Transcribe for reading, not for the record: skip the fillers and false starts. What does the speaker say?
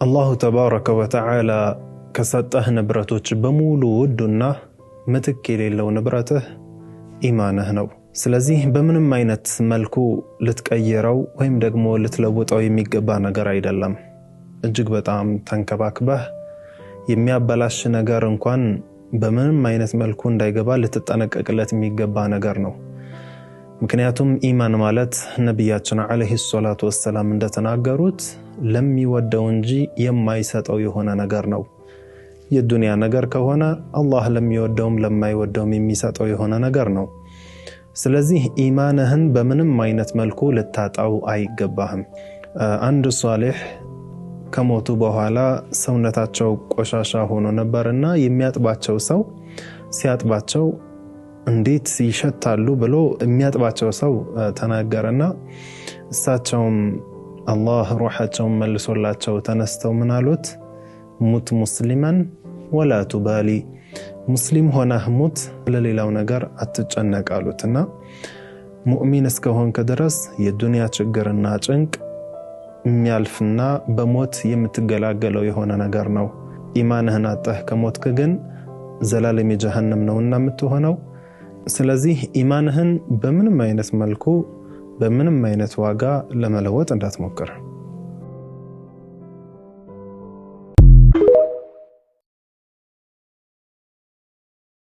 الله تبارك وتعالى كسطه نبرتوች በሙሉ ውዱና ምትክ የሌለው ንብረትህ ኢማንህ ነው። ስለዚህ በምንም አይነት መልኩ ልትቀየረው ወይም ደግሞ ልትለውጠው የሚገባ ነገር አይደለም። እጅግ በጣም ተንከባክበህ የሚያበላሽ ነገር እንኳን በምንም አይነት መልኩ እንዳይገባ ልትጠነቀቅለት የሚገባ ነገር ነው። ምክንያቱም ኢማን ማለት ነብያችን አለይሂ ሰላቱ ወሰለም እንደተናገሩት ለሚወደው እንጂ የማይሰጠው የሆነ ነገር ነው። የዱንያ ነገር ከሆነ አላህ ለሚወደውም ለማይወደውም የሚሰጠው የሆነ ነገር ነው። ስለዚህ ኢማንህን በምንም አይነት መልኩ ልታጣው አይገባህም። አንድ ሷሊህ ከሞቱ በኋላ ሰውነታቸው ቆሻሻ ሆኖ ነበርና የሚያጥባቸው ሰው ሲያጥባቸው እንዴት ይሸታሉ ብሎ የሚያጥባቸው ሰው ተናገረና እሳቸውም አላህ ሩሃቸውን መልሶላቸው ተነስተው ምን አሉት? ሙት ሙስሊማን ወላ ቱባሊ፣ ሙስሊም ሆነህ ሙት ለሌላው ነገር አትጨነቅ አሉትና ሙእሚን እስከሆንክ ድረስ የዱንያ ችግርና ጭንቅ የሚያልፍና በሞት የምትገላገለው የሆነ ነገር ነው። ኢማንህን አጣህ ከሞትክ ግን ዘላለም የጀሃነም ነውና የምትሆነው። ስለዚህ ኢማንህን በምንም አይነት መልኩ በምንም አይነት ዋጋ ለመለወጥ እንዳትሞክር።